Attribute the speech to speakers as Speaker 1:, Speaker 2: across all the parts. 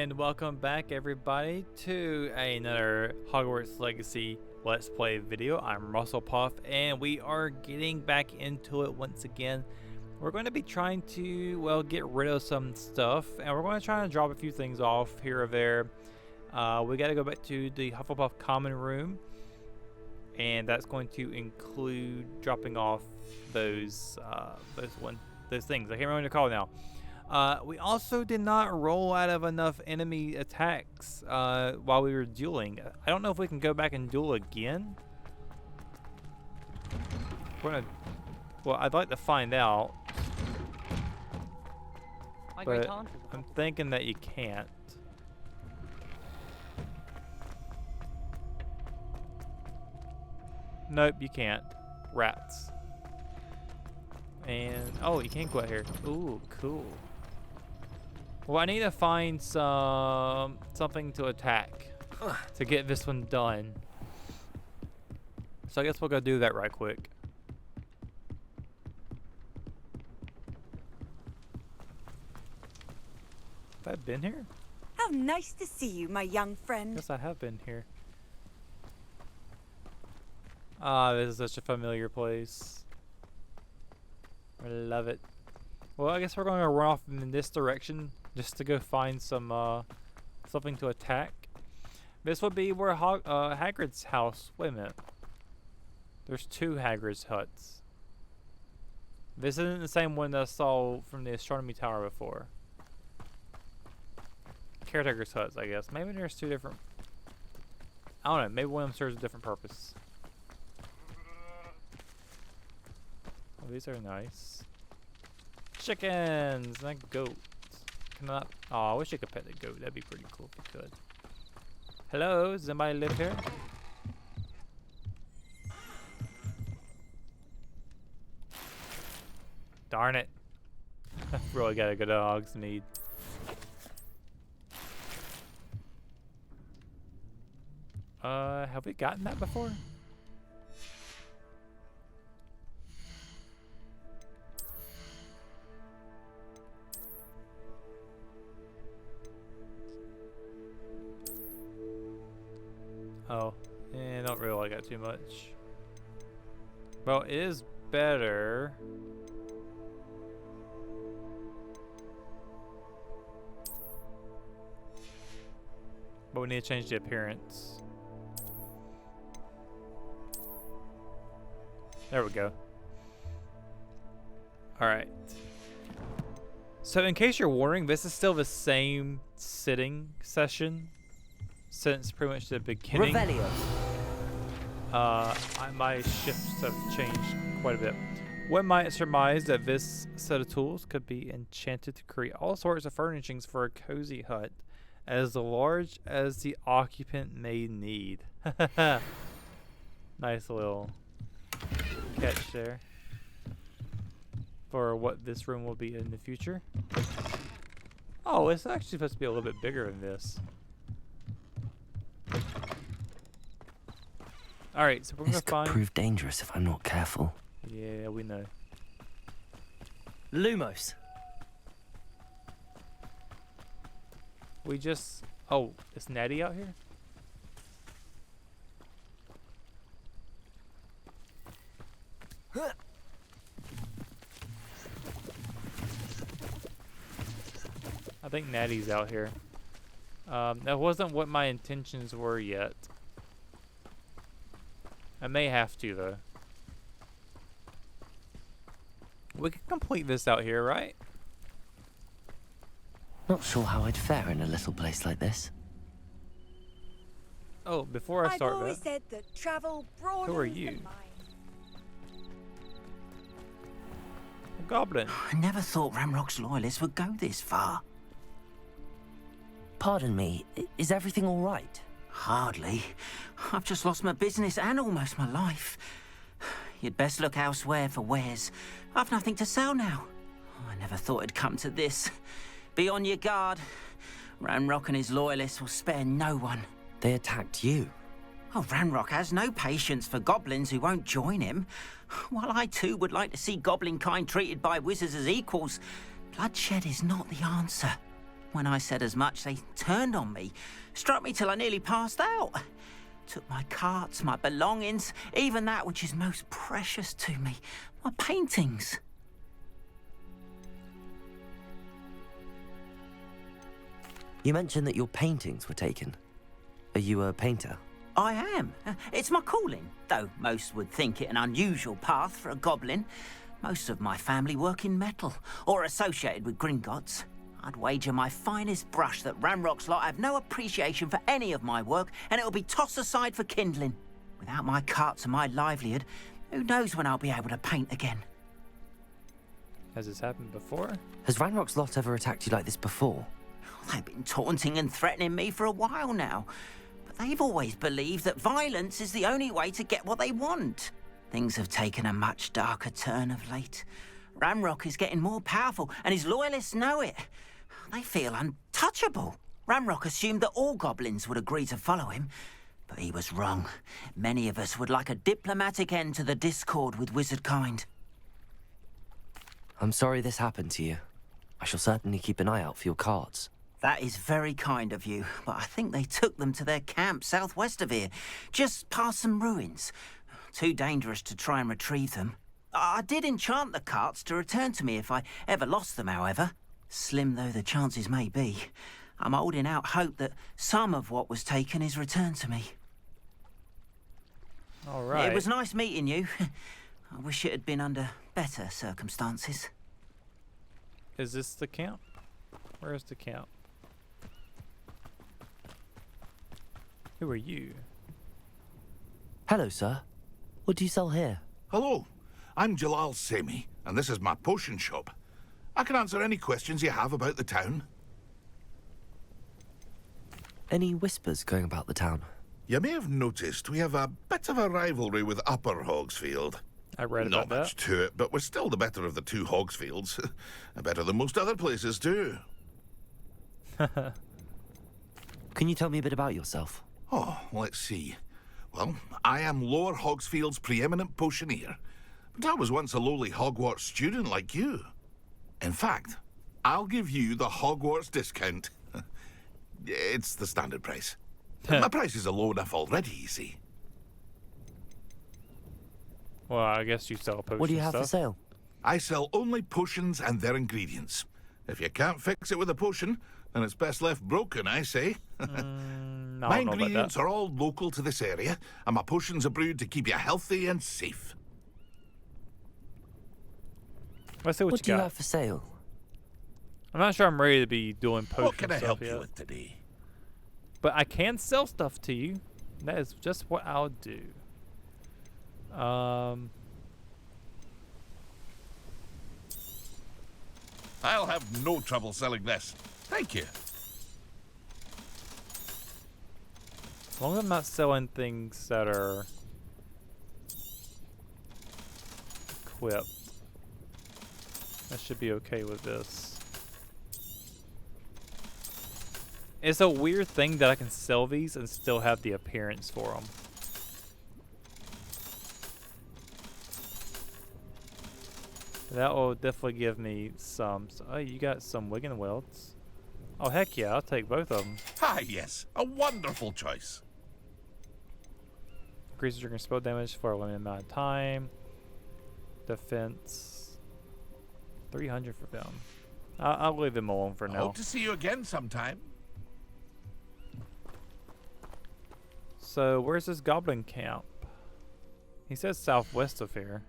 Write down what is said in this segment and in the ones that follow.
Speaker 1: And welcome back everybody to another Hogwarts Legacy Let's Play video. I'm Russellpuff and we are getting back into it once again. We're going to be trying to, well, get rid of some stuff, and we're going to try and drop a few things off here or there. We got to go back to the Hufflepuff common room, and that's going to include dropping off those things. I can't remember what they're called now. We also did not roll out of enough enemy attacks while we were dueling. I don't know if we can go back and duel again. Well, I'd like to find out. But I'm thinking that you can't. Nope, you can't. Rats. And, oh, you can go out here. Ooh, cool. Well, I need to find something to attack to get this one done. So I guess we'll go do that right quick. Have I been here?
Speaker 2: How nice to see you, my young friend.
Speaker 1: Yes, I have been here. Ah, this is such a familiar place. I love it. Well, I guess we're going to run off in this direction just to go find some something to attack. This would be where Hagrid's house. Wait a minute. There's two Hagrid's huts. This isn't the same one that I saw from the astronomy tower before. Caretaker's huts, I guess. Maybe there's two different. I don't know. Maybe one of them serves a different purpose. Oh, these are nice. Chickens and goats. Can I? Oh, I wish I could pet the goat. That'd be pretty cool if you could. Hello, does anybody live here? Darn it! Really gotta go to Hogsmeade. Have we gotten that before? Oh, I don't really like that too much. Well, it is better. But we need to change the appearance. There we go. Alright. So in case you're wondering, this is still the same sitting session since pretty much the beginning.
Speaker 3: Revelio.
Speaker 1: My shifts have changed quite a bit. One might surmise that this set of tools could be enchanted to create all sorts of furnishings for a cozy hut, as large as the occupant may need. Nice little catch there for what this room will be in the future. Oh, it's actually supposed to be a little bit bigger than this. Alright, so we're gonna find.
Speaker 3: This could prove dangerous if I'm not careful.
Speaker 1: Yeah, we know.
Speaker 3: Lumos.
Speaker 1: We just. Oh, is Natty out here? I think Natty's out here. That wasn't what my intentions were yet. I may have to, though. We can complete this out here, right?
Speaker 3: Not sure how I'd fare in a little place like this.
Speaker 1: Oh, before I start
Speaker 2: I've always
Speaker 1: that,
Speaker 2: said that travel broadens
Speaker 1: who are
Speaker 2: the
Speaker 1: you?
Speaker 2: mind.
Speaker 1: A goblin.
Speaker 4: I never thought Ramrock's loyalists would go this far.
Speaker 3: Pardon me, is everything all right?
Speaker 4: Hardly. I've just lost my business and almost my life. You'd best look elsewhere for wares. I've nothing to sell now. I never thought it'd come to this. Be on your guard. Ramrock and his loyalists will spare no one.
Speaker 3: They attacked you.
Speaker 4: Oh, Ramrock has no patience for goblins who won't join him. While I too would like to see goblin kind treated by wizards as equals, bloodshed is not the answer. When I said as much, they turned on me, struck me till I nearly passed out. Took my carts, my belongings, even that which is most precious to me, my paintings.
Speaker 3: You mentioned that your paintings were taken. Are you a painter?
Speaker 4: I am. It's my calling, though most would think it an unusual path for a goblin. Most of my family work in metal, or associated with Gringotts. I'd wager my finest brush that Ranrock's lot have no appreciation for any of my work, and it'll be tossed aside for kindling. Without my carts and my livelihood, who knows when I'll be able to paint again?
Speaker 1: Has this happened before?
Speaker 3: Has Ranrock's lot ever attacked you like this before?
Speaker 4: They've been taunting and threatening me for a while now. But they've always believed that violence is the only way to get what they want. Things have taken a much darker turn of late. Ranrock is getting more powerful, and his loyalists know it. They feel untouchable. Ranrock assumed that all goblins would agree to follow him, but he was wrong. Many of us would like a diplomatic end to the discord with wizardkind.
Speaker 3: I'm sorry this happened to you. I shall certainly keep an eye out for your cards.
Speaker 4: That is very kind of you, but I think they took them to their camp southwest of here, just past some ruins. Too dangerous to try and retrieve them. I did enchant the carts to return to me if I ever lost them, however. Slim though the chances may be, I'm holding out hope that some of what was taken is returned to me.
Speaker 1: All right.
Speaker 4: It was nice meeting you. I wish it had been under better circumstances.
Speaker 1: Is this the camp? Where's the camp? Who are you?
Speaker 3: Hello, sir. What do you sell here?
Speaker 5: Hello, I'm Jalal Semi, and this is my potion shop. I can answer any questions you have about the town.
Speaker 3: Any whispers going about the town?
Speaker 5: You may have noticed we have a bit of a rivalry with Upper Hogsfield.
Speaker 1: I read
Speaker 5: Not
Speaker 1: about that.
Speaker 5: much to it, but we're still the better of the two Hogsfields. Better than most other places, too.
Speaker 3: Can you tell me a bit about yourself?
Speaker 5: Oh, let's see. Well, I am Lower Hogsfield's preeminent potioneer, but I was once a lowly Hogwarts student like you. In fact, I'll give you the Hogwarts discount. It's the standard price. My prices are low enough already, you see.
Speaker 1: Well, I guess you sell potion
Speaker 3: What do you have
Speaker 1: stuff.
Speaker 3: for sale?
Speaker 5: I sell only potions and their ingredients. If you can't fix it with a potion, then it's best left broken, I say.
Speaker 1: No,
Speaker 5: My
Speaker 1: I don't know about
Speaker 5: ingredients
Speaker 1: that.
Speaker 5: are all local to this area, and my potions are brewed to keep you healthy and safe.
Speaker 1: Let's see what,
Speaker 3: What do
Speaker 1: you
Speaker 3: you
Speaker 1: got.
Speaker 3: have for sale?
Speaker 1: I'm not sure I'm ready to be doing potion
Speaker 5: What can I
Speaker 1: stuff
Speaker 5: help
Speaker 1: yet.
Speaker 5: you with today?
Speaker 1: But I can sell stuff to you. That is just what I'll do.
Speaker 5: I'll have no trouble selling this. Thank you.
Speaker 1: As long as I'm not selling things that are equipped, I should be okay with this. It's a weird thing that I can sell these and still have the appearance for them. That will definitely give me some. Oh, you got some Wigan Welts. Oh, heck yeah, I'll take both of them.
Speaker 5: Ah, yes. A wonderful choice.
Speaker 1: Increases your spell damage for a limited amount of time. Defense. 300 for them. I'll leave them alone for now.
Speaker 5: Hope to see you again sometime.
Speaker 1: So, where's this goblin camp? He says southwest of here.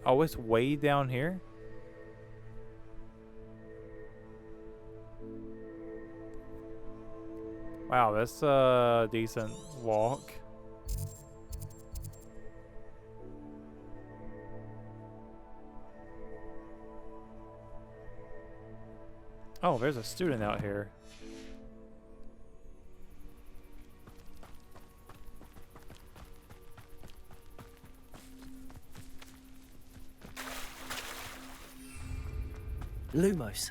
Speaker 1: Oh, it's way down here? Wow, that's a decent walk. Oh, there's a student out here.
Speaker 3: Lumos.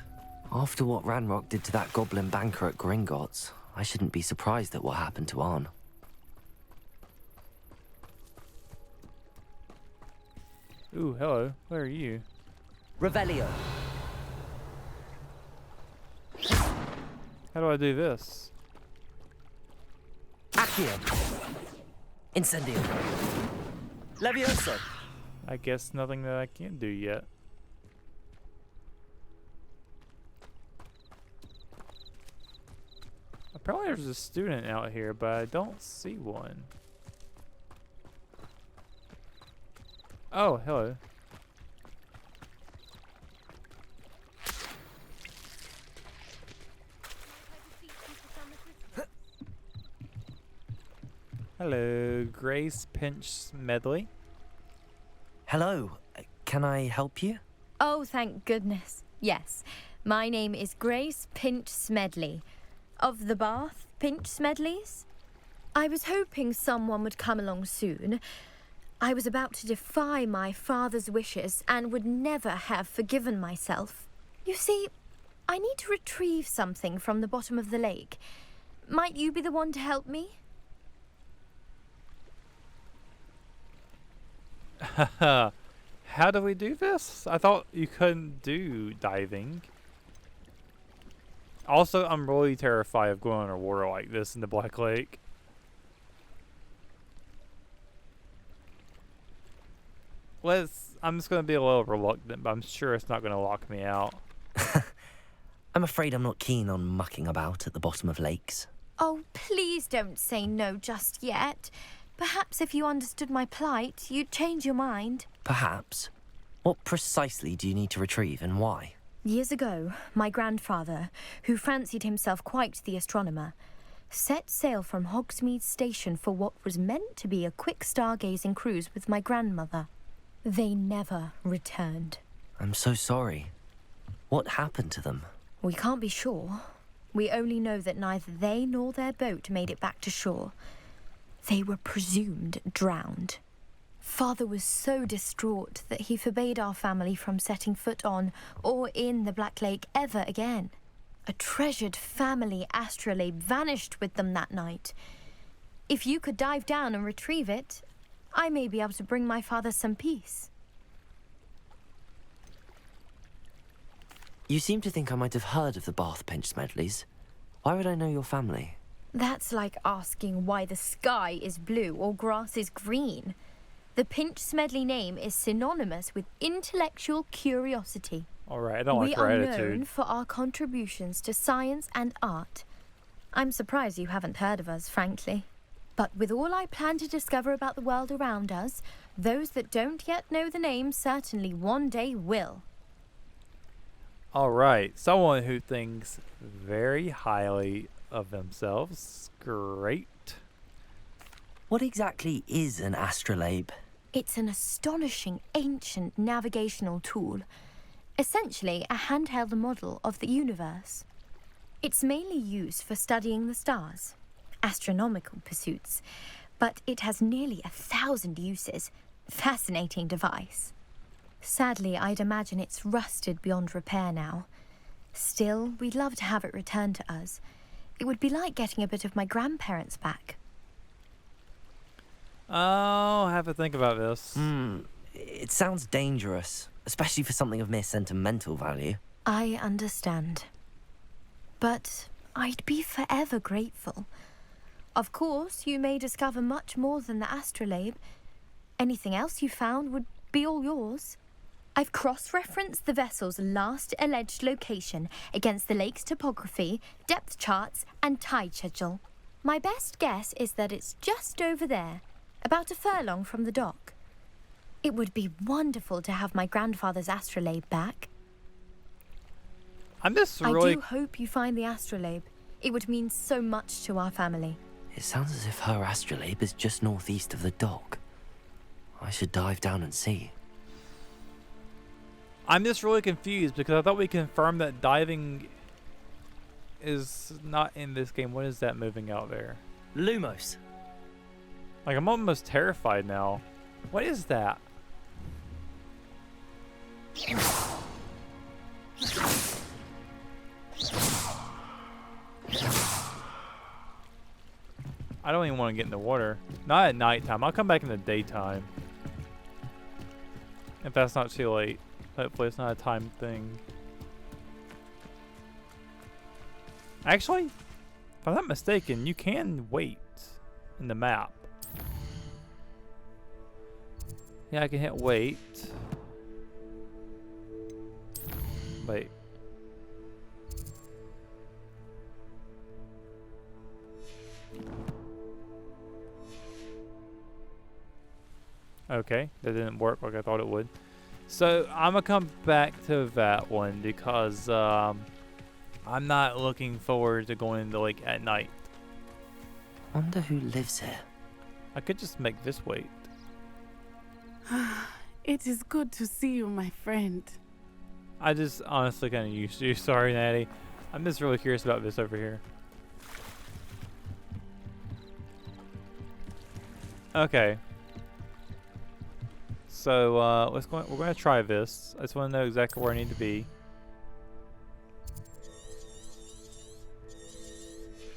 Speaker 3: After what Ranrock did to that goblin banker at Gringotts, I shouldn't be surprised at what happened to Arn.
Speaker 1: Ooh, hello. Where are you?
Speaker 3: Revelio.
Speaker 1: How do I do this?
Speaker 3: Accio. Incendio. Levioso.
Speaker 1: I guess nothing that I can do yet. Apparently there's a student out here, but I don't see one. Oh, hello. Hello, Grace Pinch Medley.
Speaker 3: Hello. Can I help you?
Speaker 6: Oh, thank goodness. Yes. My name is Grace Pinch Smedley. Of the Bath Pinch Smedleys? I was hoping someone would come along soon. I was about to defy my father's wishes and would never have forgiven myself. You see, I need to retrieve something from the bottom of the lake. Might you be the one to help me?
Speaker 1: How do we do this? I thought you couldn't do diving. Also, I'm really terrified of going underwater like this in the Black Lake. I'm just going to be a little reluctant, but I'm sure it's not going to lock me out.
Speaker 3: I'm afraid I'm not keen on mucking about at the bottom of lakes.
Speaker 6: Oh, please don't say no just yet. Perhaps if you understood my plight, you'd change your mind.
Speaker 3: Perhaps. What precisely do you need to retrieve and why?
Speaker 6: Years ago, my grandfather, who fancied himself quite the astronomer, set sail from Hogsmeade Station for what was meant to be a quick stargazing cruise with my grandmother. They never returned.
Speaker 3: I'm so sorry. What happened to them?
Speaker 6: We can't be sure. We only know that neither they nor their boat made it back to shore. They were presumed drowned. Father was so distraught that he forbade our family from setting foot on or in the Black Lake ever again. A treasured family astrolabe vanished with them that night. If you could dive down and retrieve it, I may be able to bring my father some peace.
Speaker 3: You seem to think I might have heard of the Bath Pinch Smedleys. Why would I know your family?
Speaker 6: That's like asking why the sky is blue or grass is green. The Pinch Smedley name is synonymous with intellectual curiosity.
Speaker 1: Alright, I don't like
Speaker 6: We
Speaker 1: her
Speaker 6: are
Speaker 1: attitude.
Speaker 6: known for our contributions to science and art. I'm surprised you haven't heard of us, frankly. But with all I plan to discover about the world around us, those that don't yet know the name certainly one day will.
Speaker 1: Alright, someone who thinks very highly of themselves. Great.
Speaker 3: What exactly is an astrolabe?
Speaker 6: It's an astonishing ancient navigational tool, essentially a handheld model of the universe. It's mainly used for studying the stars, astronomical pursuits, but it has nearly 1,000 uses. Fascinating device. Sadly, I'd imagine it's rusted beyond repair now. Still, we'd love to have it returned to us. It would be like getting a bit of my grandparents back.
Speaker 1: I'll have to think about this.
Speaker 3: It sounds dangerous, especially for something of mere sentimental value.
Speaker 6: I understand. But I'd be forever grateful. Of course, you may discover much more than the astrolabe. Anything else you found would be all yours. I've cross-referenced the vessel's last alleged location against the lake's topography, depth charts, and tide schedule. My best guess is that it's just over there, about a furlong from the dock. It would be wonderful to have my grandfather's astrolabe back.
Speaker 1: I'm just
Speaker 6: I
Speaker 1: really...
Speaker 6: do hope you find the astrolabe. It would mean so much to our family.
Speaker 3: It sounds as if her astrolabe is just northeast of the dock. I should dive down and see.
Speaker 1: I'm just really confused because I thought we confirmed that diving is not in this game. What is that moving out there?
Speaker 3: Lumos.
Speaker 1: Like, I'm almost terrified now. What is that? I don't even want to get in the water. Not at nighttime. I'll come back in the daytime. If that's not too late. Hopefully it's not a time thing. Actually, if I'm not mistaken, you can wait in the map. Yeah, I can hit wait. Wait. Okay, that didn't work like I thought it would. So I'm gonna come back to that one because I'm not looking forward to going into the lake at night.
Speaker 3: Wonder who lives here.
Speaker 1: I could just make this wait.
Speaker 7: It is good to see you, my friend.
Speaker 1: I just honestly kind of used to you. Sorry, Natty. I'm just really curious about this over here. Okay. So we're going to try this. I just want to know exactly where I need to be.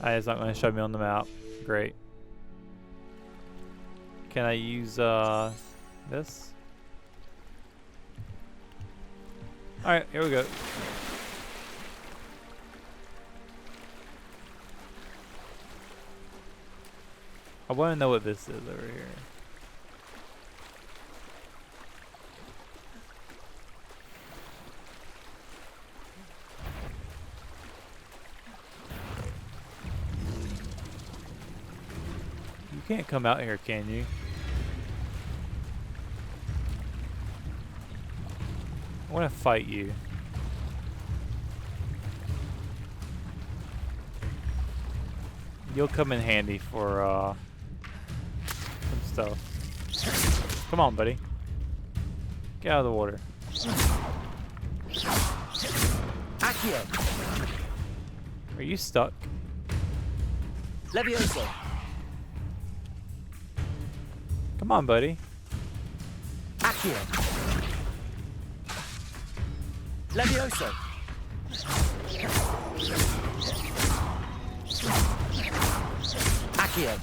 Speaker 1: It's not going to show me on the map. Great. Can I use this? Alright, here we go. I want to know what this is over here. You can't come out here, can you? I want to fight you. You'll come in handy for some stuff. Come on, buddy. Get out of the water.
Speaker 3: Accio!
Speaker 1: Are you stuck?
Speaker 3: Levioso!
Speaker 1: Come on, buddy.
Speaker 3: Accio! Levioso! Accio!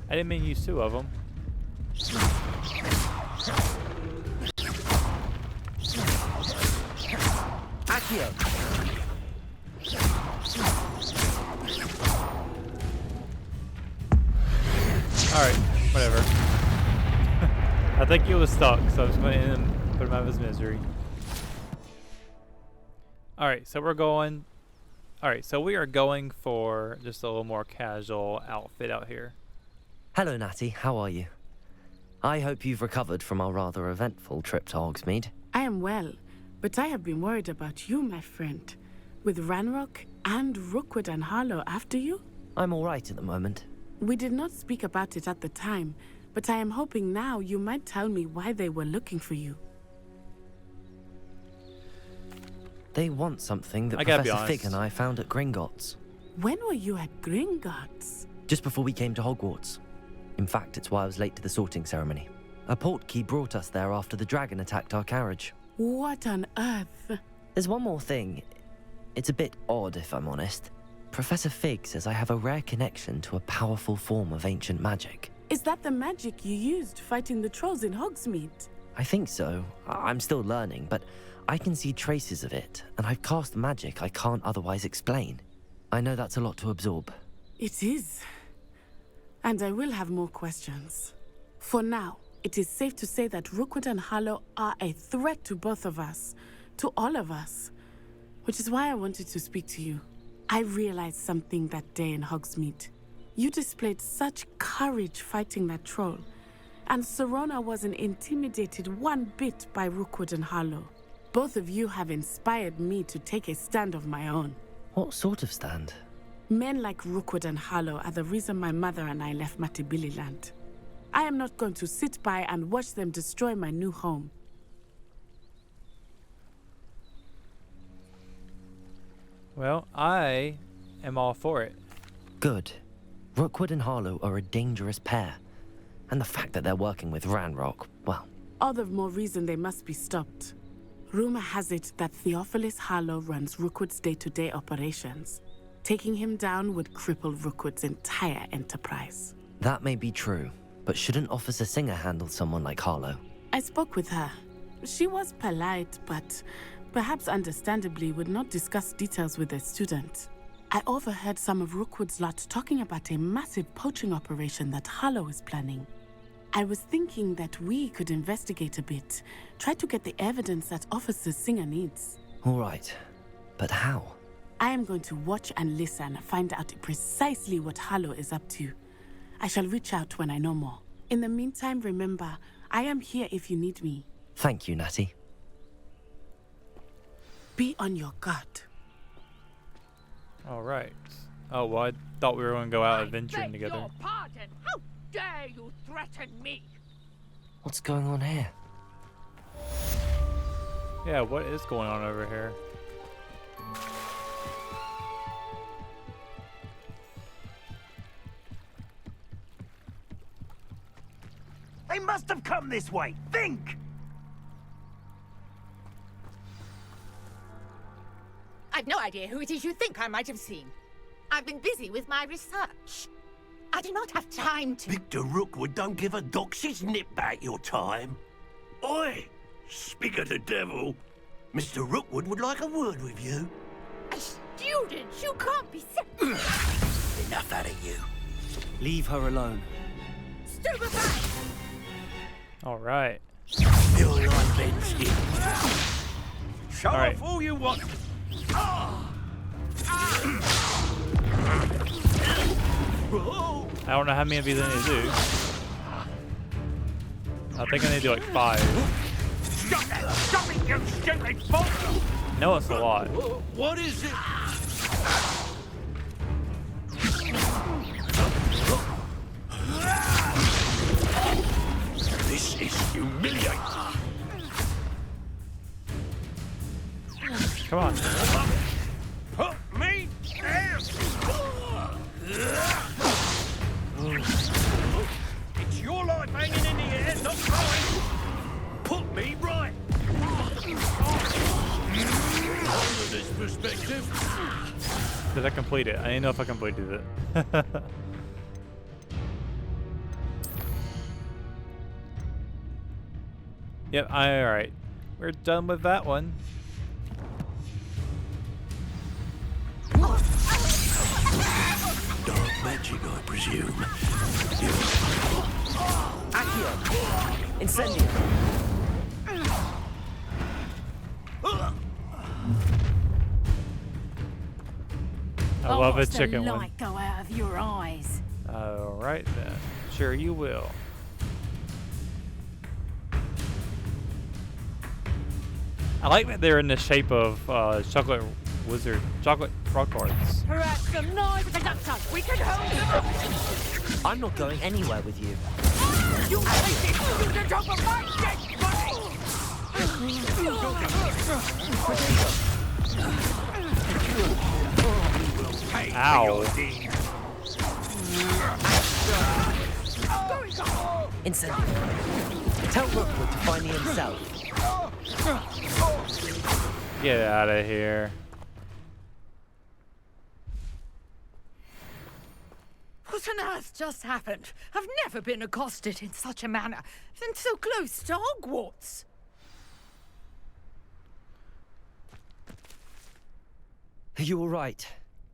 Speaker 1: I didn't mean to use two of them.
Speaker 3: Accio!
Speaker 1: Alright, whatever. I think he was stuck, so I'm just going to put him out of his misery. Alright, so we're going... Alright, so we are going for just a little more casual outfit out here.
Speaker 3: Hello, Natty. How are you? I hope you've recovered from our rather eventful trip to Hogsmeade.
Speaker 7: I am well, but I have been worried about you, my friend. With Ranrock and Rookwood and Harlow after you?
Speaker 3: I'm all right at the moment.
Speaker 7: We did not speak about it at the time, but I am hoping now you might tell me why they were looking for you.
Speaker 3: They want something that
Speaker 1: I gotta be
Speaker 3: Professor
Speaker 1: honest.
Speaker 3: Fig and I found at Gringotts.
Speaker 7: When were you at Gringotts?
Speaker 3: Just before we came to Hogwarts. In fact, it's why I was late to the sorting ceremony. A portkey brought us there after the dragon attacked our carriage.
Speaker 7: What on earth?
Speaker 3: There's one more thing. It's a bit odd, if I'm honest. Professor Fig says I have a rare connection to a powerful form of ancient magic.
Speaker 7: Is that the magic you used fighting the trolls in Hogsmeade?
Speaker 3: I think so. I'm still learning, but I can see traces of it, and I've cast magic I can't otherwise explain. I know that's a lot to absorb.
Speaker 7: It is. And I will have more questions. For now, it is safe to say that Rookwood and Harlow are a threat to both of us, to all of us. Which is why I wanted to speak to you. I realized something that day in Hogsmeade. You displayed such courage fighting that troll, and Serona wasn't intimidated one bit by Rookwood and Harlow. Both of you have inspired me to take a stand of my own.
Speaker 3: What sort of stand?
Speaker 7: Men like Rookwood and Harlow are the reason my mother and I left Matibili land. I am not going to sit by and watch them destroy my new home.
Speaker 1: Well, I am all for it.
Speaker 3: Good. Rookwood and Harlow are a dangerous pair. And the fact that they're working with Ranrock, well,
Speaker 7: All the more reason they must be stopped. Rumor has it that Theophilus Harlow runs Rookwood's day-to-day operations. Taking him down would cripple Rookwood's entire enterprise.
Speaker 3: That may be true, but shouldn't Officer Singer handle someone like Harlow?
Speaker 7: I spoke with her. She was polite, but perhaps understandably would not discuss details with a student. I overheard some of Rookwood's lot talking about a massive poaching operation that Harlow is planning. I was thinking that we could investigate a bit, try to get the evidence that Officer Singer needs.
Speaker 3: All right, but how?
Speaker 7: I am going to watch and listen, find out precisely what Harlow is up to. I shall reach out when I know more. In the meantime, remember, I am here if you need me.
Speaker 3: Thank you, Natty.
Speaker 7: Be on your guard.
Speaker 1: All right. Oh, well, I thought we were going to go out adventuring together.
Speaker 8: Your pardon. How dare you threaten me?
Speaker 3: What's going on here?
Speaker 1: Yeah, what is going on over here?
Speaker 9: They must have come this way. Think!
Speaker 8: I've no idea who it is you think I might have seen. I've been busy with my research. I do not have time to...
Speaker 9: Victor Rookwood don't give a doxy's nip back your time. Oi! Speak of the devil. Mr. Rookwood would like a word with you.
Speaker 8: A student? You can't be
Speaker 9: Enough out of you.
Speaker 3: Leave her alone.
Speaker 8: Stupefy!
Speaker 1: All right.
Speaker 9: Your life ends here. Show
Speaker 1: All right.
Speaker 9: off all you want.
Speaker 1: I don't know how many of these I need to do. I think I need to do like 5.
Speaker 9: Stop it, you stupid fool!
Speaker 1: No, it's a lot.
Speaker 9: What is it? This is humiliating.
Speaker 1: Come on.
Speaker 9: Put me down! It's your life hanging in the air, not mine. Put me right. From this perspective.
Speaker 1: Did I complete it? I didn't know if I completed it. Yep, alright. We're done with that one.
Speaker 9: Dark magic, I presume.
Speaker 3: Accio! Incendio!
Speaker 1: I love a chicken one.
Speaker 2: Light go out of your eyes.
Speaker 1: Alright then. Sure you will. I like that they're in the shape of chocolate rock cards.
Speaker 2: Perhaps some knives and ducks. We can hold them up.
Speaker 3: I'm not going anywhere with you.
Speaker 2: You take it to the top of my dead body.
Speaker 1: Ow.
Speaker 3: Incendio. Tell Rookwood to find me himself.
Speaker 1: Get out of here.
Speaker 8: What on earth just happened? I've never been accosted in such a manner, and so close to Hogwarts.
Speaker 3: Are you all right?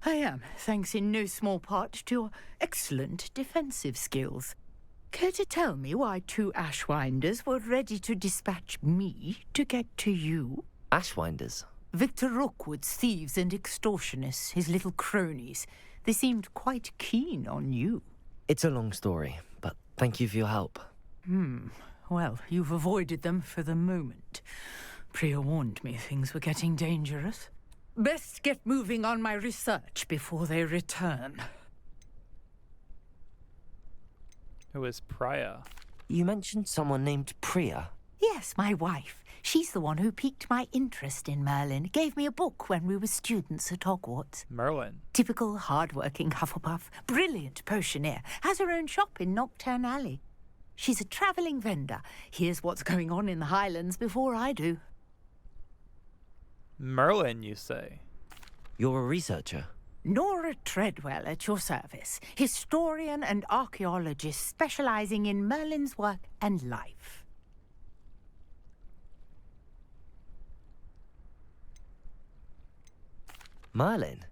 Speaker 8: I am, thanks in no small part to your excellent defensive skills. Care to tell me why 2 Ashwinders were ready to dispatch me to get to you?
Speaker 3: Ashwinders?
Speaker 8: Victor Rookwood's thieves and extortionists, his little cronies. They seemed quite keen on you.
Speaker 3: It's a long story, but thank you for your help.
Speaker 8: Well, you've avoided them for the moment. Priya warned me things were getting dangerous. Best get moving on my research before they return.
Speaker 1: Who is Priya?
Speaker 3: You mentioned someone named Priya.
Speaker 8: Yes, my wife. She's the one who piqued my interest in Merlin. Gave me a book when we were students at Hogwarts.
Speaker 1: Merlin.
Speaker 8: Typical hard-working Hufflepuff. Brilliant potioneer. Has her own shop in Knockturn Alley. She's a travelling vendor. Hears what's going on in the Highlands before I do.
Speaker 1: Merlin, you say?
Speaker 3: You're a researcher?
Speaker 8: Nora Treadwell at your service. Historian and archaeologist specialising in Merlin's work and life.
Speaker 3: Merlin?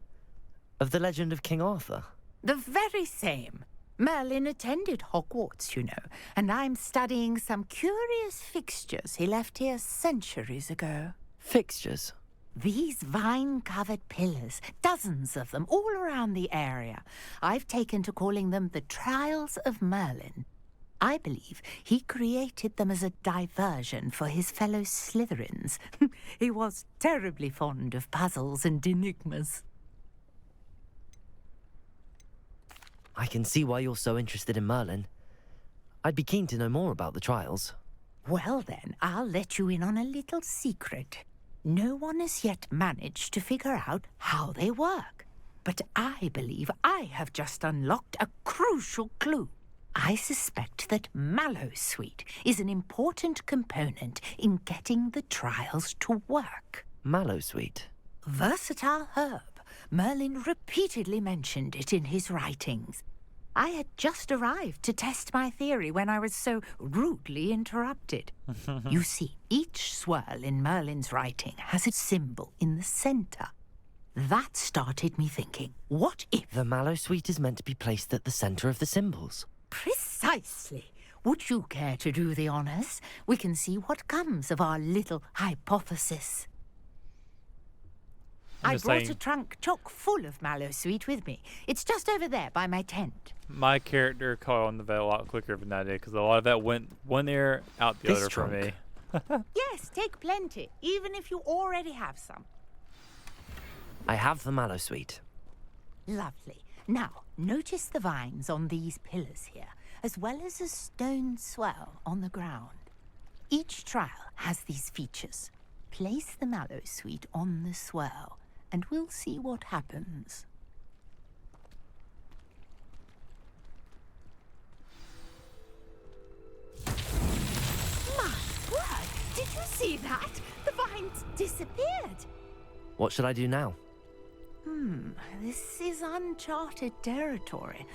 Speaker 3: Of the legend of King Arthur?
Speaker 8: The very same. Merlin attended Hogwarts, you know, and I'm studying some curious fixtures he left here centuries ago.
Speaker 3: Fixtures?
Speaker 8: These vine-covered pillars, dozens of them, all around the area. I've taken to calling them the Trials of Merlin. I believe he created them as a diversion for his fellow Slytherins. He was terribly fond of puzzles and enigmas.
Speaker 3: I can see why you're so interested in Merlin. I'd be keen to know more about the trials.
Speaker 8: Well then, I'll let you in on a little secret. No one has yet managed to figure out how they work. But I believe I have just unlocked a crucial clue. I suspect that Mallowsweet is an important component in getting the trials to work.
Speaker 3: Mallowsweet?
Speaker 8: Versatile herb. Merlin repeatedly mentioned it in his writings. I had just arrived to test my theory when I was so rudely interrupted. You see, each swirl in Merlin's writing has a symbol in the centre. That started me thinking, what if...
Speaker 3: The Mallowsweet is meant to be placed at the centre of the symbols.
Speaker 8: Precisely. Would you care to do the honours? We can see what comes of our little hypothesis. I brought a trunk chock full of Mallowsweet with me. It's just over there by my tent.
Speaker 1: My character caught on to that a lot quicker than I did, because a lot of that went one ear, out the other for me.
Speaker 8: Yes, take plenty, even if you already have some.
Speaker 3: I have the Mallowsweet.
Speaker 8: Lovely. Now, notice the vines on these pillars here, as well as a stone swell on the ground. Each trial has these features. Place the Mallowsweet on the swell, and we'll see what happens. My word! Did you see that? The vines disappeared.
Speaker 3: What should I do now?
Speaker 8: This is uncharted territory.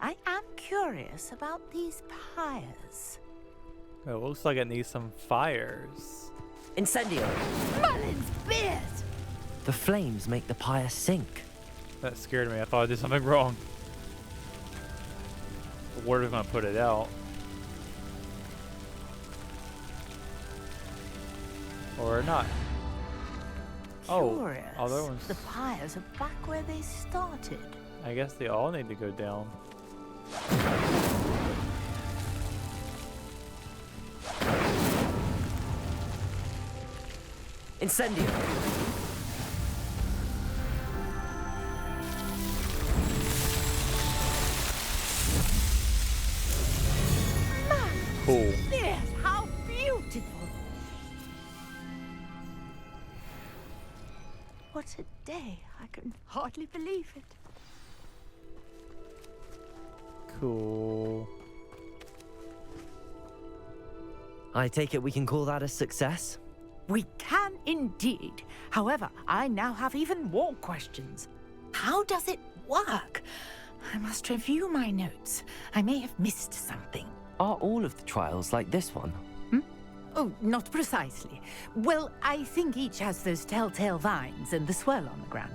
Speaker 8: I am curious about these pyres.
Speaker 1: It looks like it needs some fires.
Speaker 3: Incendio!
Speaker 8: Merlin's beard!
Speaker 3: The flames make the pyre sink.
Speaker 1: That scared me. I thought I did something wrong. The water's gonna put it out. Or not.
Speaker 8: Curious.
Speaker 1: Oh, other ones.
Speaker 8: The pyres are back where they started.
Speaker 1: I guess they all need to go down.
Speaker 3: Incendio!
Speaker 1: Cool.
Speaker 8: Yes, how beautiful! What a day. I can hardly believe it.
Speaker 1: Cool.
Speaker 3: I take it we can call that a success?
Speaker 8: We can indeed. However, I now have even more questions. How does it work? I must review my notes. I may have missed something.
Speaker 3: Are all of the trials like this one?
Speaker 8: Oh, not precisely. Well, I think each has those telltale vines and the swirl on the ground.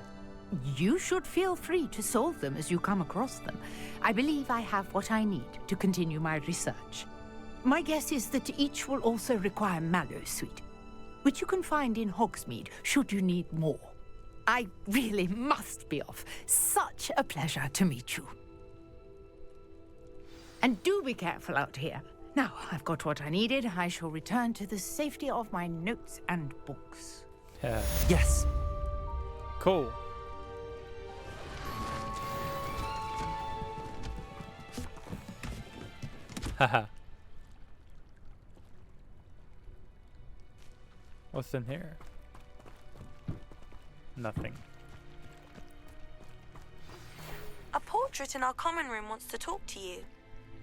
Speaker 8: You should feel free to solve them as you come across them. I believe I have what I need to continue my research. My guess is that each will also require Mallowsweet, which you can find in Hogsmeade should you need more. I really must be off. Such a pleasure to meet you. And do be careful out here. Now, I've got what I needed. I shall return to the safety of my notes and books.
Speaker 1: Yeah.
Speaker 3: Yes.
Speaker 1: Cool. Haha. What's in here? Nothing.
Speaker 10: A portrait in our common room wants to talk to you.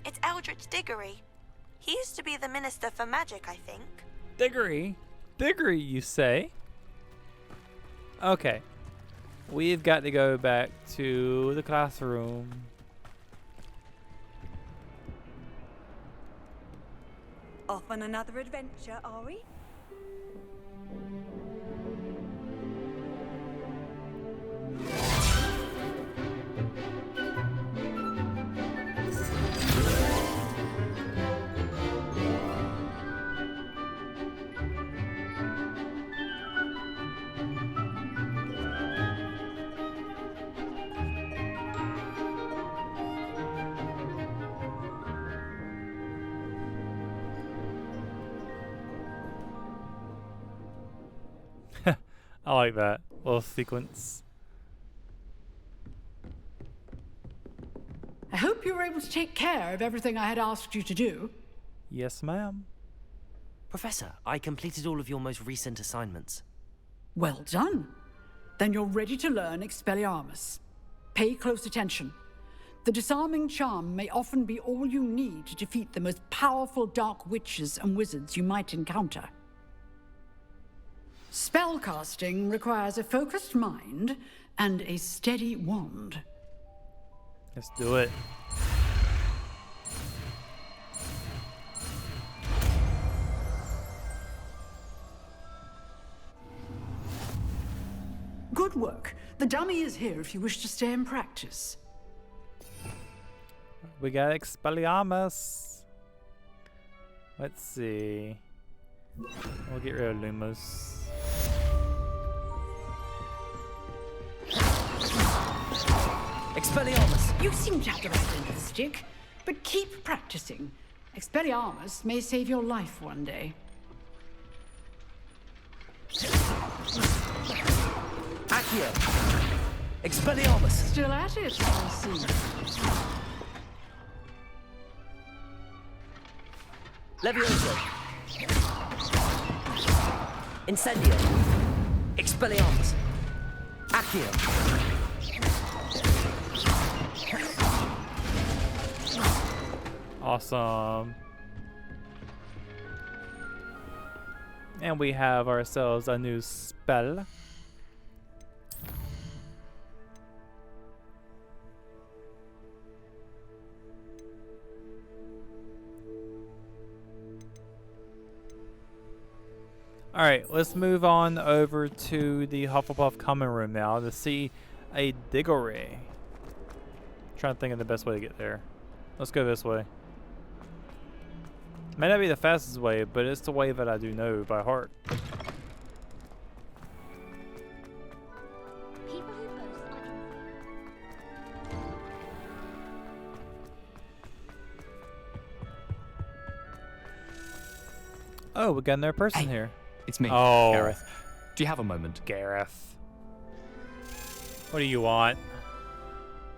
Speaker 10: It's Eldritch Diggory. He used to be the Minister for Magic, I think.
Speaker 1: Diggory? Diggory, you say? Okay. We've got to go back to the classroom.
Speaker 2: Off on another adventure, are we?
Speaker 1: I like that little sequence.
Speaker 11: I hope you were able to take care of everything I had asked you to do.
Speaker 1: Yes, ma'am.
Speaker 3: Professor, I completed all of your most recent assignments.
Speaker 11: Well done. Then you're ready to learn Expelliarmus. Pay close attention. The disarming charm may often be all you need to defeat the most powerful dark witches and wizards you might encounter. Spellcasting requires a focused mind and a steady wand.
Speaker 1: Let's do it.
Speaker 11: Good work. The dummy is here if you wish to stay and practice.
Speaker 1: We got Expelliarmus. Let's see. We'll get rid of Lumos.
Speaker 3: Expelliarmus!
Speaker 11: You seem to have the right end of the stick, but keep practicing. Expelliarmus may save your life one day.
Speaker 3: Accio! Expelliarmus!
Speaker 11: Still at it, I see.
Speaker 3: Levioso! Incendio! Expelliarmus! Accio!
Speaker 1: Awesome. And we have ourselves a new spell. Alright, let's move on over to the Hufflepuff common room now to see a Diggory. Trying to think of the best way to get there. Let's go this way. May not be the fastest way, but it's the way that I do know by heart. Oh, we got another person here.
Speaker 12: It's me,
Speaker 1: Oh.
Speaker 12: Gareth. Do you have a moment?
Speaker 1: Gareth. What do you want?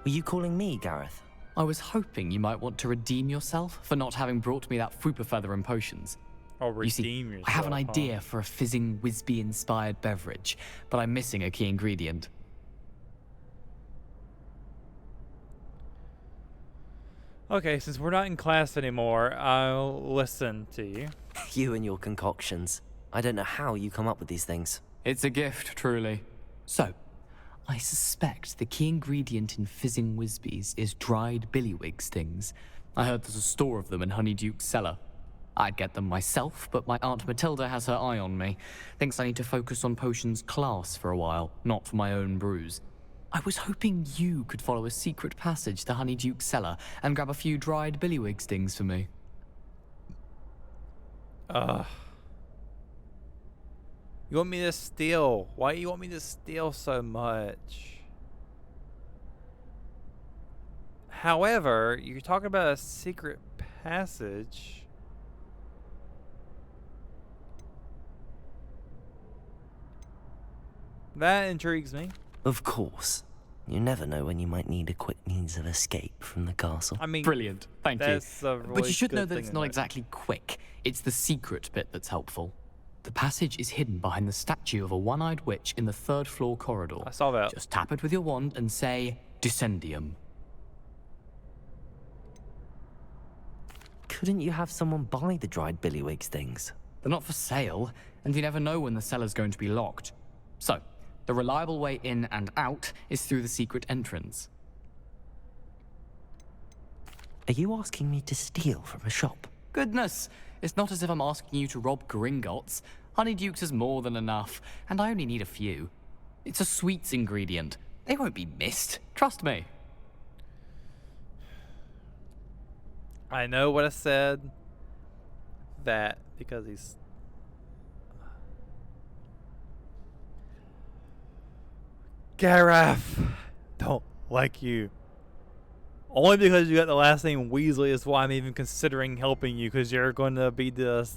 Speaker 3: Were you calling me, Gareth?
Speaker 12: I was hoping you might want to redeem yourself for not having brought me that Fupa feather and potions.
Speaker 1: Oh,
Speaker 12: You see,
Speaker 1: redeem yourself.
Speaker 12: I have an
Speaker 1: huh?
Speaker 12: idea for a fizzing Whizbee-inspired beverage, but I'm missing a key ingredient.
Speaker 1: Okay, since we're not in class anymore, I'll listen to you.
Speaker 3: You and your concoctions. I don't know how you come up with these things.
Speaker 12: It's a gift, truly. So, I suspect the key ingredient in fizzing Whizbees is dried billywig stings. I heard there's a store of them in Honeyduke's cellar. I'd get them myself, but my Aunt Matilda has her eye on me. Thinks I need to focus on potions class for a while, not for my own brews. I was hoping you could follow a secret passage to Honeyduke's cellar and grab a few dried billywig stings for me.
Speaker 1: You want me to steal? Why do you want me to steal so much? However, you're talking about a secret passage. That intrigues me.
Speaker 3: Of course. You never know when you might need a quick means of escape from the castle.
Speaker 1: I mean,
Speaker 12: Brilliant, thank you.
Speaker 1: that's a really
Speaker 12: But you should know
Speaker 1: good
Speaker 12: that
Speaker 1: thing
Speaker 12: it's
Speaker 1: in
Speaker 12: not
Speaker 1: there.
Speaker 12: exactly quick. It's the secret bit that's helpful. The passage is hidden behind the statue of a one-eyed witch in the third-floor corridor.
Speaker 1: I saw that.
Speaker 12: Just tap it with your wand and say, Descendium.
Speaker 3: Couldn't you have someone buy the dried billywig's things?
Speaker 12: They're not for sale, and you never know when the cellar's going to be locked. So, the reliable way in and out is through the secret entrance.
Speaker 3: Are you asking me to steal from a shop?
Speaker 12: Goodness, it's not as if I'm asking you to rob Gringotts. Honeydukes is more than enough, and I only need a few. It's a sweets ingredient. They won't be missed. Trust me.
Speaker 1: I know what I said. That because he's... Gareth! Don't like you. Only because you got the last name Weasley is why I'm even considering helping you, because you're going to be the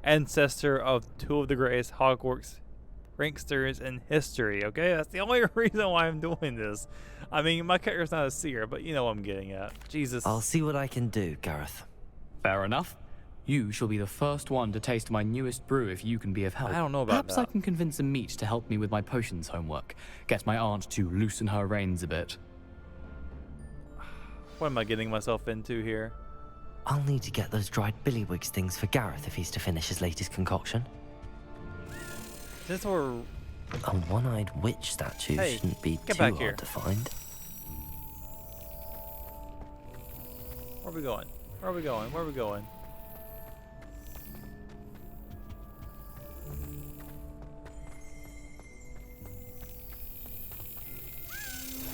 Speaker 1: ancestor of two of the greatest Hogwarts pranksters in history, okay? That's the only reason why I'm doing this. I mean, my character's not a seer, but you know what I'm getting at. Jesus.
Speaker 3: I'll see what I can do, Gareth.
Speaker 12: Fair enough. You shall be the first one to taste my newest brew if you can be of help.
Speaker 1: I don't know about
Speaker 12: Perhaps
Speaker 1: that.
Speaker 12: I can convince a meat to help me with my potions homework. Get my aunt to loosen her reins a bit.
Speaker 1: What am I getting myself into here?
Speaker 3: I'll need to get those dried billywig's things for Gareth if he's to finish his latest concoction.
Speaker 1: Since we're...
Speaker 3: A one-eyed witch statue shouldn't be
Speaker 1: get
Speaker 3: too
Speaker 1: back
Speaker 3: hard
Speaker 1: here.
Speaker 3: to find.
Speaker 1: Where are we going? Where are we going? Where are we going?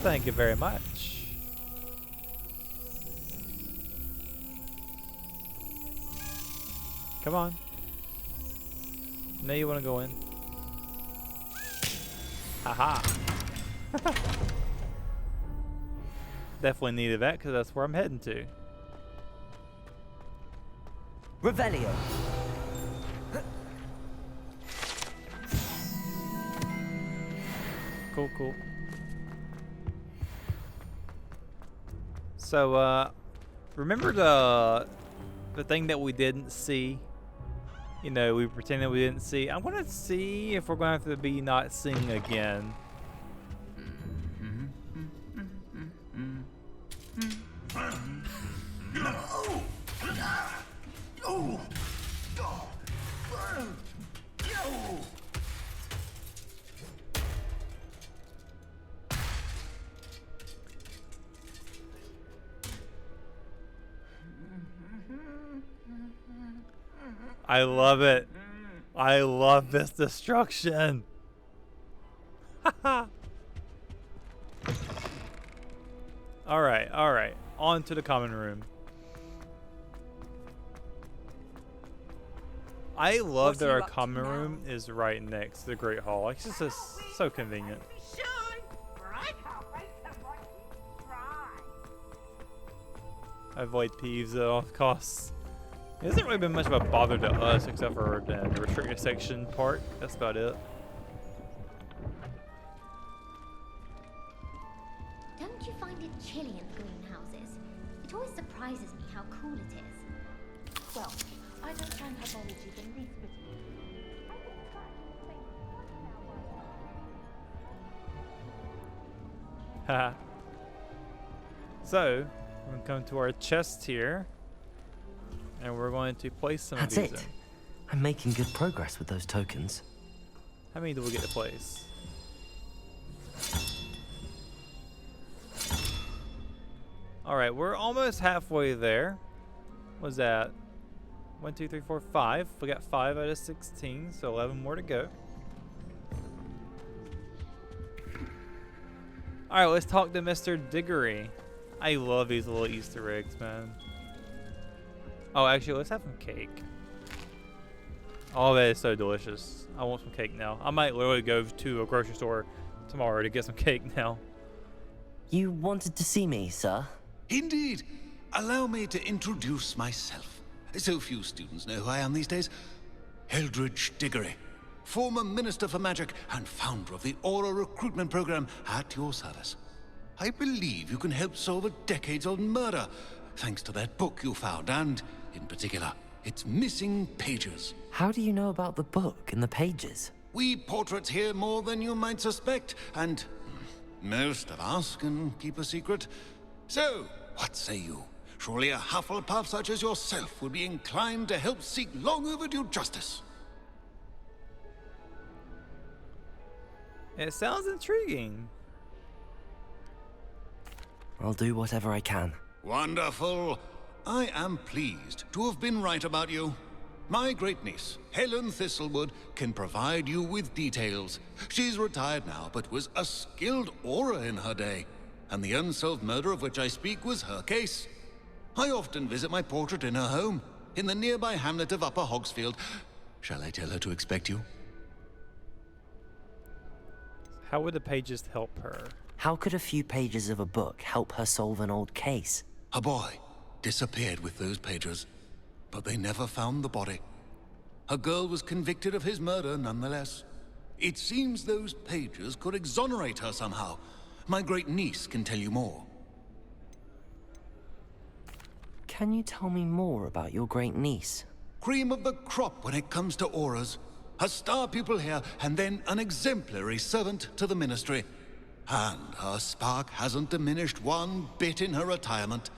Speaker 1: Thank you very much. Come on. Now you want to go in. Haha. Definitely needed that because that's where I'm heading to.
Speaker 3: Revelio.
Speaker 1: Cool, cool. So, remember the thing that we didn't see? You know, we pretended we didn't see. I'm gonna see if we're gonna have to be not seeing again. I love it. I love this destruction. Alright, alright. On to the common room. I love that our common room is right next to the Great Hall. It's just so convenient. Avoid peeves at all costs. It hasn't really been much of a bother to us except for the restricted section part. That's about it.
Speaker 13: Don't you find it chilly in the greenhouses? It always surprises me how cool it is.
Speaker 2: Well, I don't find herbology the least bit.
Speaker 1: Haha. So, we're going to come to our chest here. And we're going to place some of these in.
Speaker 3: That's it. I'm making good progress with those tokens.
Speaker 1: How many do we get to place? Alright, we're almost halfway there. What's that? 1, 2, 3, 4, 5. We got 5 out of 16, so 11 more to go. Alright, let's talk to Mr. Diggory. I love these little Easter eggs, man. Oh, actually, let's have some cake. Oh, that is so delicious. I want some cake now. I might literally go to a grocery store tomorrow to get some cake now.
Speaker 3: You wanted to see me, sir?
Speaker 14: Indeed. Allow me to introduce myself. So few students know who I am these days. Eldridge Diggory, former Minister for Magic and founder of the Aura recruitment program at your service. I believe you can help solve a decades-old murder, thanks to that book you found, and, in particular, its missing pages.
Speaker 3: How do you know about the book and the pages?
Speaker 14: We portraits here more than you might suspect, and most of us can keep a secret. So, what say you? Surely a Hufflepuff such as yourself would be inclined to help seek long overdue justice.
Speaker 1: It sounds intriguing.
Speaker 3: I'll do whatever I can.
Speaker 14: Wonderful. I am pleased to have been right about you. My great-niece, Helen Thistlewood, can provide you with details. She's retired now, but was a skilled aura in her day. And the unsolved murder of which I speak was her case. I often visit my portrait in her home, in the nearby hamlet of Upper Hogsfield. Shall I tell her to expect you?
Speaker 1: How would the pages help her?
Speaker 3: How could a few pages of a book help her solve an old case?
Speaker 14: A boy disappeared with those pages, but they never found the body. A girl was convicted of his murder nonetheless. It seems those pages could exonerate her somehow. My great-niece can tell you more.
Speaker 3: Can you tell me more about your great-niece?
Speaker 14: Cream of the crop when it comes to auras. A star pupil here, and then an exemplary servant to the ministry. And her spark hasn't diminished one bit in her retirement.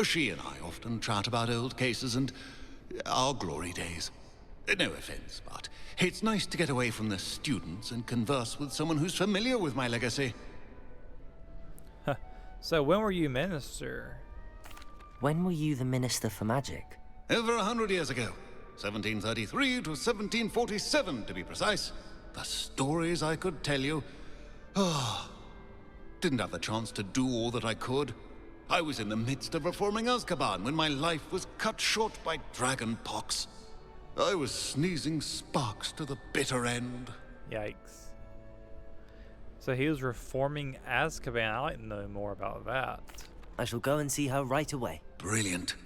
Speaker 14: She and I often chat about old cases and our glory days. No offense, but it's nice to get away from the students and converse with someone who's familiar with my legacy.
Speaker 1: So when were you minister?
Speaker 3: When were you the Minister for Magic?
Speaker 14: Over 100 years ago. 1733 to 1747, to be precise. The stories I could tell you. Didn't have the chance to do all that I could. I was in the midst of reforming Azkaban when my life was cut short by dragon pox. I was sneezing sparks to the bitter end.
Speaker 1: Yikes. So he was reforming Azkaban. I'd like to know more about that.
Speaker 3: I shall go and see her right away.
Speaker 14: Brilliant.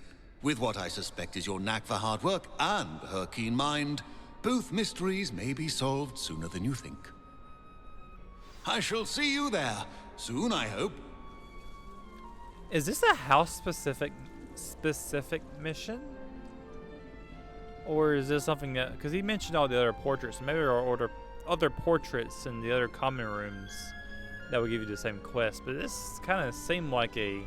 Speaker 14: With what I suspect is your knack for hard work and her keen mind, both mysteries may be solved sooner than you think. I shall see you there soon, I hope.
Speaker 1: Is this a house-specific mission? Or is this something that... Because he mentioned all the other portraits. Maybe there are other portraits in the other common rooms that would give you the same quest. But this kind of seemed like a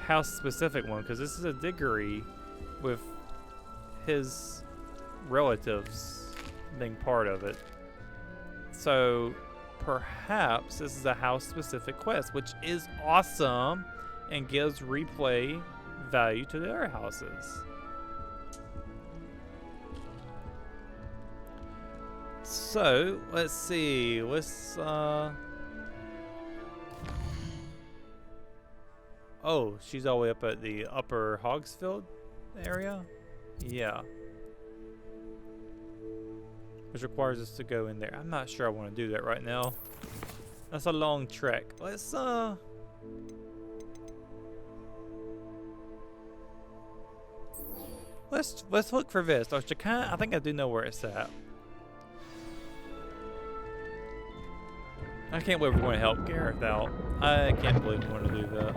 Speaker 1: house-specific one, because this is a Diggory with his relatives being part of it. So perhaps this is a house-specific quest, which is awesome and gives replay value to the other houses. So let's see. Oh, she's all the way up at the Upper Hogsfield area? Yeah. Which requires us to go in there. I'm not sure I want to do that right now. That's a long trek. Let's look for this. I think I do know where it's at. I can't believe we're going to help Gareth out. I can't believe we're going to do that.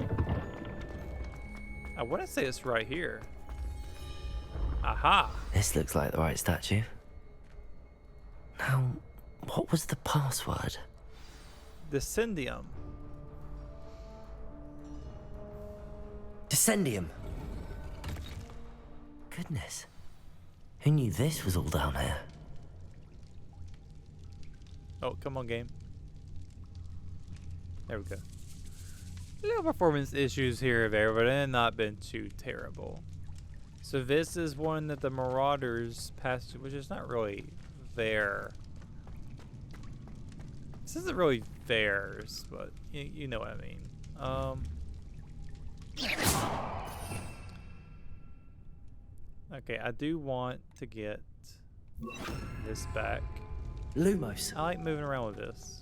Speaker 1: I want to say it's right here. Aha!
Speaker 3: This looks like the right statue. Now, what was the password?
Speaker 1: Descendium.
Speaker 3: Descendium. Goodness. Who knew this was all down here?
Speaker 1: Oh, come on, game. There we go. Little performance issues here or there, but it had not been too terrible. So this is one that the Marauders passed, which is not really there. This isn't really theirs, but you know what I mean. Okay, I do want to get this back.
Speaker 3: Lumos.
Speaker 1: I like moving around with this.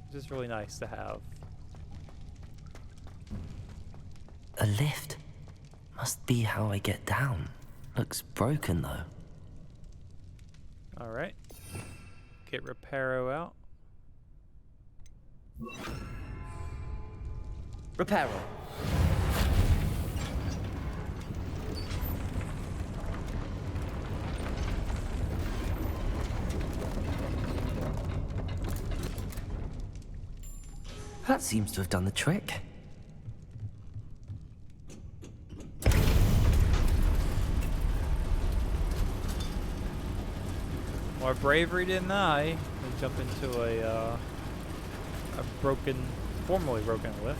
Speaker 1: It's just really nice to have.
Speaker 3: A lift. Must be how I get down. Looks broken though.
Speaker 1: Alright. Get Reparo out.
Speaker 3: Reparo. That seems to have done the trick.
Speaker 1: More bravery than I. We jump into a formerly broken lift.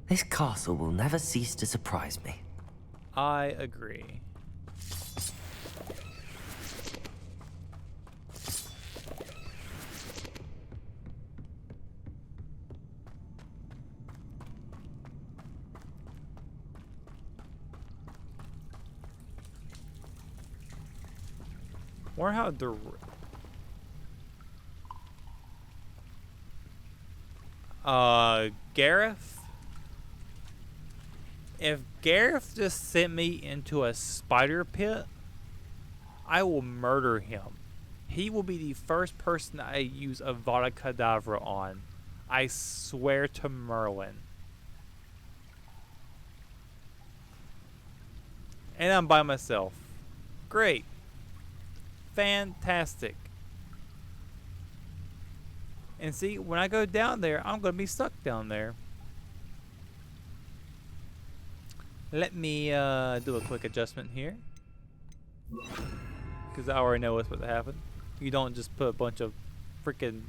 Speaker 3: This castle will never cease to surprise me.
Speaker 1: I agree. Wonder how Gareth? If Gareth just sent me into a spider pit, I will murder him. He will be the first person I use Avada Kedavra on. I swear to Merlin. And I'm by myself. Great. Fantastic. And see, when I go down there, I'm going to be stuck down there. Let me do a quick adjustment here. Because I already know what's about to happen. You don't just put a bunch of freaking...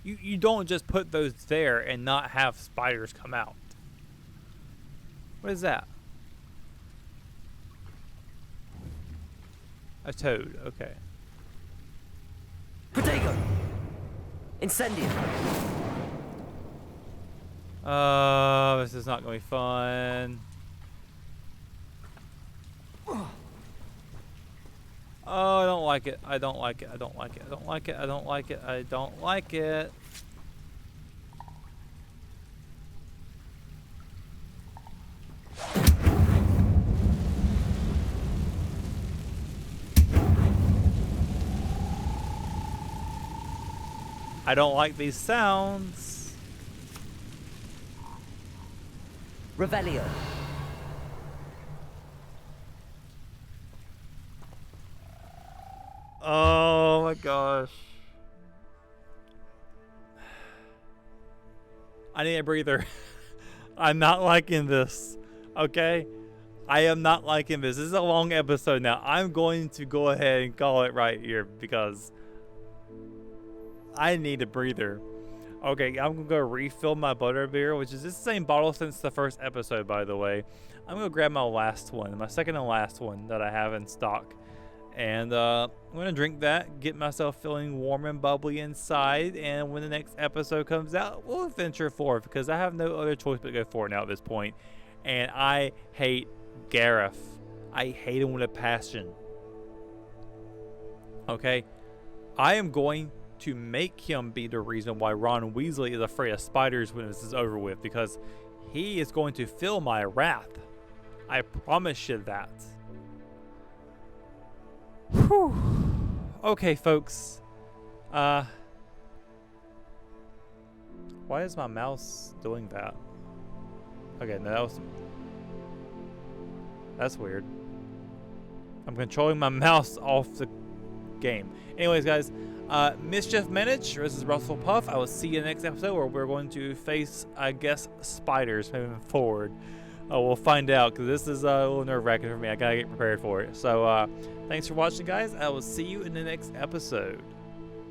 Speaker 1: You don't just put those there and not have spiders come out. What is that? A toad, okay.
Speaker 3: Protego! Incendio!
Speaker 1: This is not going to be fun. Oh, I don't like it. I don't like it. I don't like it. I don't like it. I don't like it. I don't like it. I don't like these sounds.
Speaker 3: Revelio.
Speaker 1: Oh my gosh. I need a breather. I'm not liking this. Okay? I am not liking this. This is a long episode now. I'm going to go ahead and call it right here because I need a breather. Okay, I'm gonna go refill my butterbeer, which is the same bottle since the first episode, by the way. I'm gonna grab my last one, my second and last one that I have in stock. And I'm gonna drink that, get myself feeling warm and bubbly inside, and when the next episode comes out, we'll venture forth because I have no other choice but to go forward now at this point. And I hate Gareth. I hate him with a passion. Okay? I am going to make him be the reason why Ron Weasley is afraid of spiders when this is over with, because he is going to feel my wrath. I promise you that. Whew. Okay, folks. Why is my mouse doing that? Okay, no, that's weird. I'm controlling my mouse off the game. Anyways, guys, Mischief Managed. This is Russellpuff. I will see you in the next episode where we're going to face, I guess, spiders moving forward. We'll find out because this is a little nerve-wracking for me. I gotta get prepared for it. So, thanks for watching, guys. I will see you in the next episode.